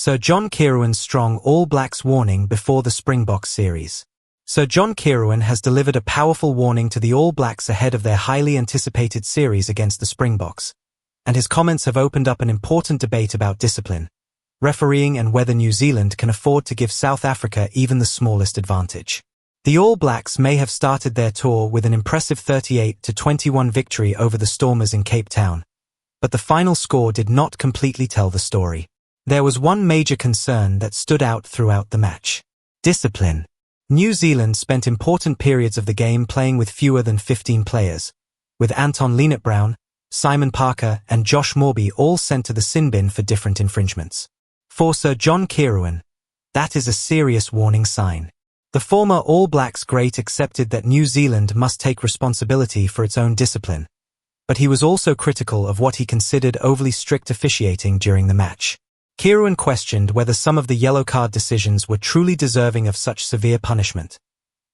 Sir John Kirwan's strong All Blacks warning before the Springboks series. Sir John Kirwan has delivered a powerful warning to the All Blacks ahead of their highly anticipated series against the Springboks, and his comments have opened up an important debate about discipline, refereeing and whether New Zealand can afford to give South Africa even the smallest advantage. The All Blacks may have started their tour with an impressive 38-21 victory over the Stormers in Cape Town, but the final score did not completely tell the story. There was one major concern that stood out throughout the match: discipline. New Zealand spent important periods of the game playing with fewer than 15 players, with Anton Lienert-Brown, Simon Parker and Josh Morby all sent to the sin bin for different infringements. For Sir John Kirwan, that is a serious warning sign. The former All Blacks great accepted that New Zealand must take responsibility for its own discipline, but he was also critical of what he considered overly strict officiating during the match. Kirwan questioned whether some of the yellow card decisions were truly deserving of such severe punishment,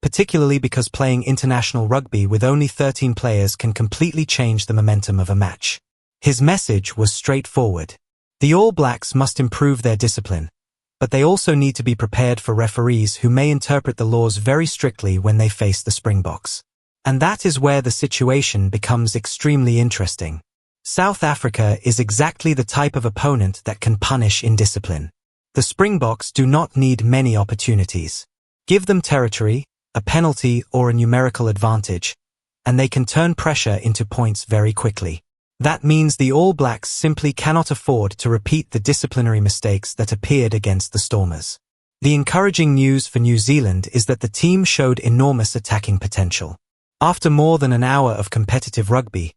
particularly because playing international rugby with only 13 players can completely change the momentum of a match. His message was straightforward. The All Blacks must improve their discipline, but they also need to be prepared for referees who may interpret the laws very strictly when they face the Springboks. And that is where the situation becomes extremely interesting. South Africa is exactly the type of opponent that can punish indiscipline. The Springboks do not need many opportunities. Give them territory, a penalty or a numerical advantage, and they can turn pressure into points very quickly. That means the All Blacks simply cannot afford to repeat the disciplinary mistakes that appeared against the Stormers. The encouraging news for New Zealand is that the team showed enormous attacking potential. After more than an hour of competitive rugby,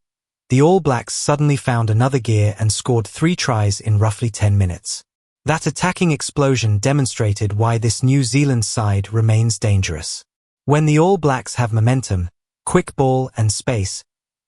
the All Blacks suddenly found another gear and scored 3 tries in roughly 10 minutes. That attacking explosion demonstrated why this New Zealand side remains dangerous. When the All Blacks have momentum, quick ball and space,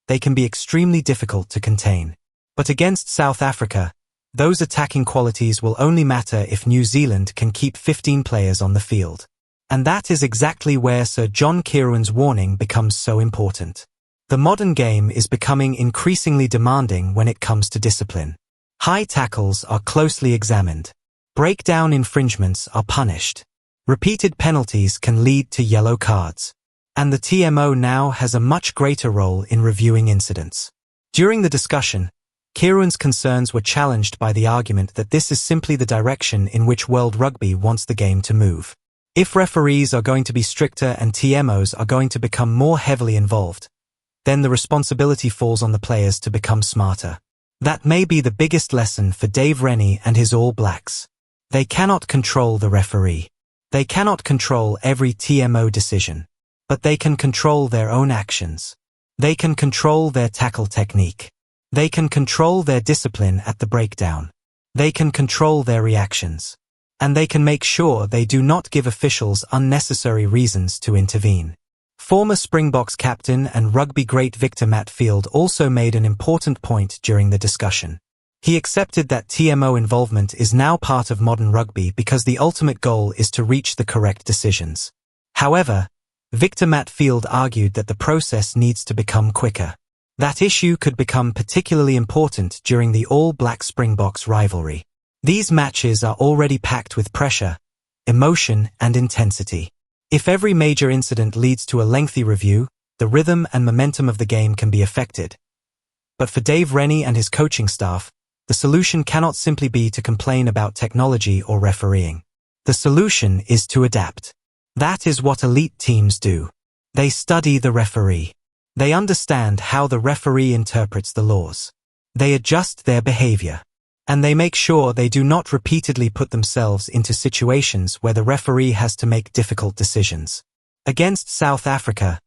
they can be extremely difficult to contain. But against South Africa, those attacking qualities will only matter if New Zealand can keep 15 players on the field. And that is exactly where Sir John Kirwan's warning becomes so important. The modern game is becoming increasingly demanding when it comes to discipline. High tackles are closely examined. Breakdown infringements are punished. Repeated penalties can lead to yellow cards. And the TMO now has a much greater role in reviewing incidents. During the discussion, Kirwan's concerns were challenged by the argument that this is simply the direction in which World Rugby wants the game to move. If referees are going to be stricter and TMOs are going to become more heavily involved, then the responsibility falls on the players to become smarter. That may be the biggest lesson for Dave Rennie and his All Blacks. They cannot control the referee. They cannot control every TMO decision. But they can control their own actions. They can control their tackle technique. They can control their discipline at the breakdown. They can control their reactions. And they can make sure they do not give officials unnecessary reasons to intervene. Former Springboks captain and rugby great Victor Matfield also made an important point during the discussion. He accepted that TMO involvement is now part of modern rugby because the ultimate goal is to reach the correct decisions. However, Victor Matfield argued that the process needs to become quicker. That issue could become particularly important during the All Black Springboks rivalry. These matches are already packed with pressure, emotion, and intensity. If every major incident leads to a lengthy review, the rhythm and momentum of the game can be affected. But for Dave Rennie and his coaching staff, the solution cannot simply be to complain about technology or refereeing. The solution is to adapt. That is what elite teams do. They study the referee. They understand how the referee interprets the laws. They adjust their behavior. And they make sure they do not repeatedly put themselves into situations where the referee has to make difficult decisions. Against South Africa,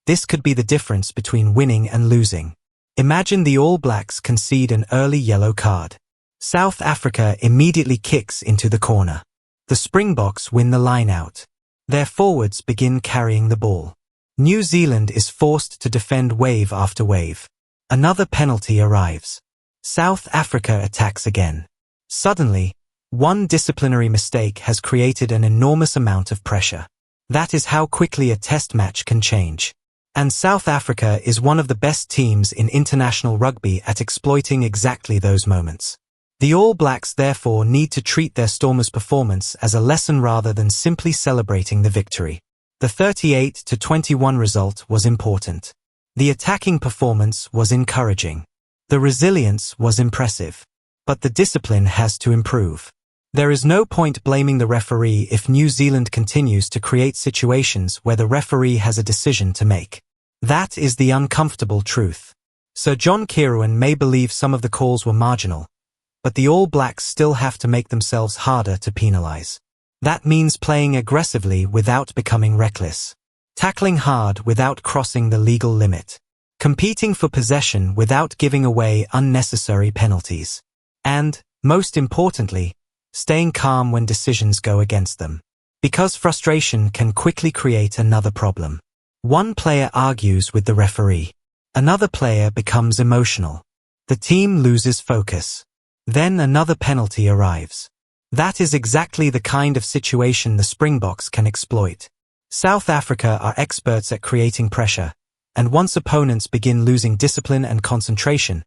this could be the difference between winning and losing. Imagine the All Blacks concede an early yellow card. South Africa immediately kicks into the corner. The Springboks win the line out. Their forwards begin carrying the ball. New Zealand is forced to defend wave after wave. Another penalty arrives. South Africa attacks again. Suddenly, one disciplinary mistake has created an enormous amount of pressure. That is how quickly a test match can change. And South Africa is one of the best teams in international rugby at exploiting exactly those moments. The All Blacks therefore need to treat their Stormers' performance as a lesson rather than simply celebrating the victory. The 38-21 result was important. The attacking performance was encouraging. The resilience was impressive. But the discipline has to improve. There is no point blaming the referee if New Zealand continues to create situations where the referee has a decision to make. That is the uncomfortable truth. Sir John Kirwan may believe some of the calls were marginal, but the All Blacks still have to make themselves harder to penalise. That means playing aggressively without becoming reckless, tackling hard without crossing the legal limit, competing for possession without giving away unnecessary penalties, and, most importantly, staying calm when decisions go against them. Because frustration can quickly create another problem. One player argues with the referee. Another player becomes emotional. The team loses focus. Then another penalty arrives. That is exactly the kind of situation the Springboks can exploit. South Africa are experts at creating pressure, and once opponents begin losing discipline and concentration,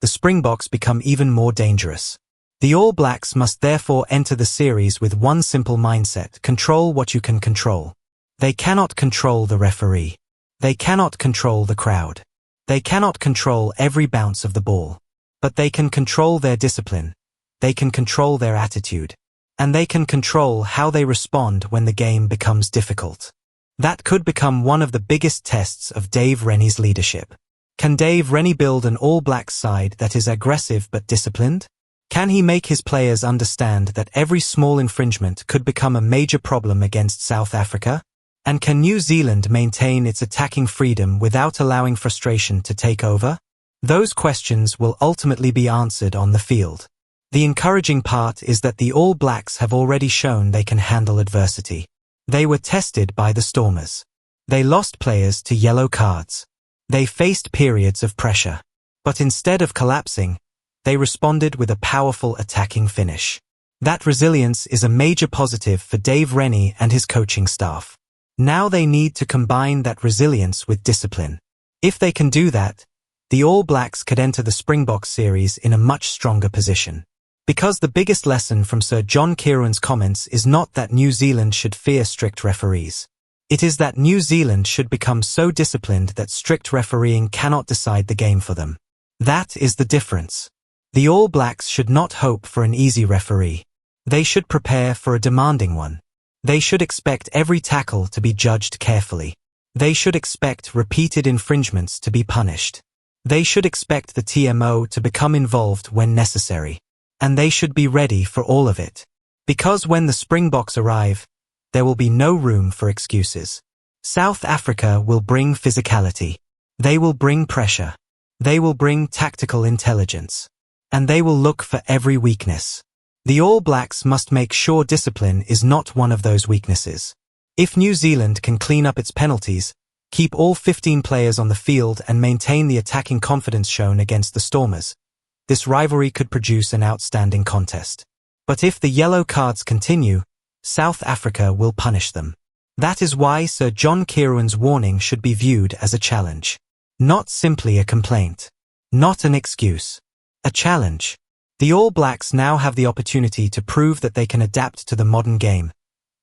the Springboks become even more dangerous. The All Blacks must therefore enter the series with one simple mindset: control what you can control. They cannot control the referee. They cannot control the crowd. They cannot control every bounce of the ball. But they can control their discipline, they can control their attitude, and they can control how they respond when the game becomes difficult. That could become one of the biggest tests of Dave Rennie's leadership. Can Dave Rennie build an All Blacks side that is aggressive but disciplined? Can he make his players understand that every small infringement could become a major problem against South Africa? And can New Zealand maintain its attacking freedom without allowing frustration to take over? Those questions will ultimately be answered on the field. The encouraging part is that the All Blacks have already shown they can handle adversity. They were tested by the Stormers. They lost players to yellow cards. They faced periods of pressure. But instead of collapsing, they responded with a powerful attacking finish. That resilience is a major positive for Dave Rennie and his coaching staff. Now they need to combine that resilience with discipline. If they can do that, the All Blacks could enter the Springboks series in a much stronger position. Because the biggest lesson from Sir John Kirwan's comments is not that New Zealand should fear strict referees. It is that New Zealand should become so disciplined that strict refereeing cannot decide the game for them. That is the difference. The All Blacks should not hope for an easy referee. They should prepare for a demanding one. They should expect every tackle to be judged carefully. They should expect repeated infringements to be punished. They should expect the TMO to become involved when necessary. And they should be ready for all of it. Because when the Springboks arrive, there will be no room for excuses. South Africa will bring physicality. They will bring pressure. They will bring tactical intelligence. And they will look for every weakness. The All Blacks must make sure discipline is not one of those weaknesses. If New Zealand can clean up its penalties, keep all 15 players on the field and maintain the attacking confidence shown against the Stormers, this rivalry could produce an outstanding contest. But if the yellow cards continue, South Africa will punish them. That is why Sir John Kirwan's warning should be viewed as a challenge. Not simply a complaint. Not an excuse. A challenge. The All Blacks now have the opportunity to prove that they can adapt to the modern game,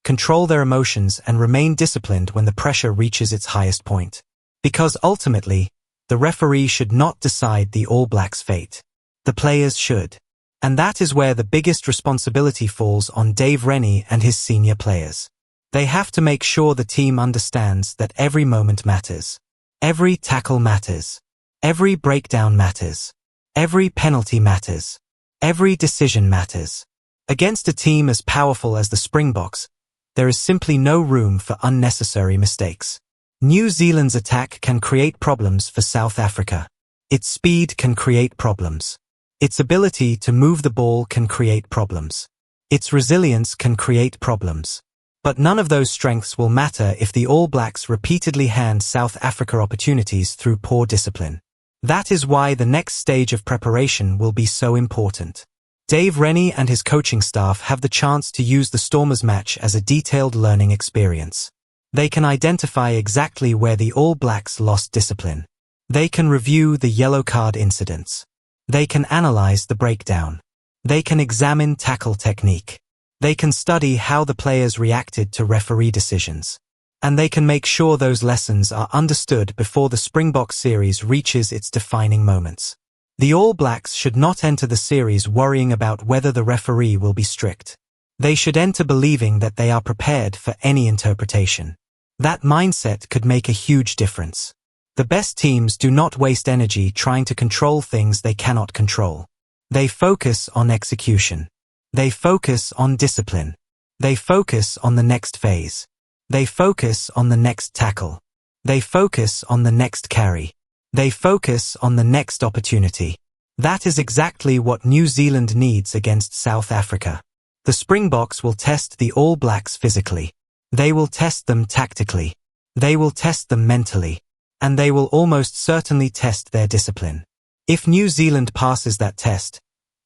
control their emotions and remain disciplined when the pressure reaches its highest point. Because ultimately, the referee should not decide the All Blacks' fate. The players should. And that is where the biggest responsibility falls on Dave Rennie and his senior players. They have to make sure the team understands that every moment matters. Every tackle matters. Every breakdown matters. Every penalty matters. Every decision matters. Against a team as powerful as the Springboks, there is simply no room for unnecessary mistakes. New Zealand's attack can create problems for South Africa. Its speed can create problems. Its ability to move the ball can create problems. Its resilience can create problems. But none of those strengths will matter if the All Blacks repeatedly hand South Africa opportunities through poor discipline. That is why the next stage of preparation will be so important. Dave Rennie and his coaching staff have the chance to use the Stormers match as a detailed learning experience. They can identify exactly where the All Blacks lost discipline. They can review the yellow card incidents. They can analyze the breakdown. They can examine tackle technique. They can study how the players reacted to referee decisions. And they can make sure those lessons are understood before the Springboks series reaches its defining moments. The All Blacks should not enter the series worrying about whether the referee will be strict. They should enter believing that they are prepared for any interpretation. That mindset could make a huge difference. The best teams do not waste energy trying to control things they cannot control. They focus on execution. They focus on discipline. They focus on the next phase. They focus on the next tackle. They focus on the next carry. They focus on the next opportunity. That is exactly what New Zealand needs against South Africa. The Springboks will test the All Blacks physically. They will test them tactically. They will test them mentally. And they will almost certainly test their discipline. If New Zealand passes that test,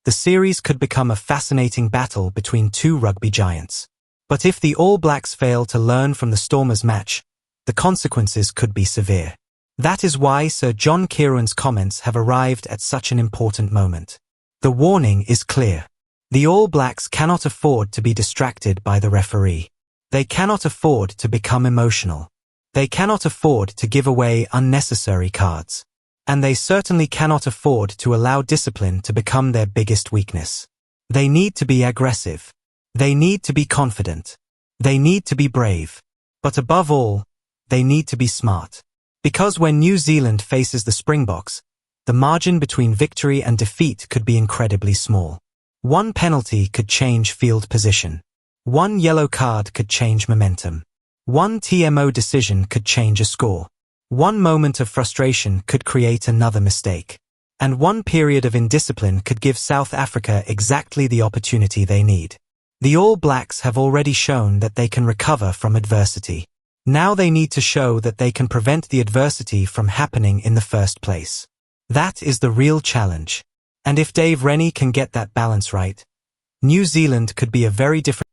the series could become a fascinating battle between two rugby giants. But if the All Blacks fail to learn from the Stormers' match, the consequences could be severe. That is why Sir John Kirwan's comments have arrived at such an important moment. The warning is clear. The All Blacks cannot afford to be distracted by the referee. They cannot afford to become emotional. They cannot afford to give away unnecessary cards. And they certainly cannot afford to allow discipline to become their biggest weakness. They need to be aggressive. They need to be confident. They need to be brave. But above all, they need to be smart. Because when New Zealand faces the Springboks, the margin between victory and defeat could be incredibly small. One penalty could change field position. One yellow card could change momentum. One TMO decision could change a score. One moment of frustration could create another mistake. And one period of indiscipline could give South Africa exactly the opportunity they need. The All Blacks have already shown that they can recover from adversity. Now they need to show that they can prevent the adversity from happening in the first place. That is the real challenge. And if Dave Rennie can get that balance right, New Zealand could be a very different...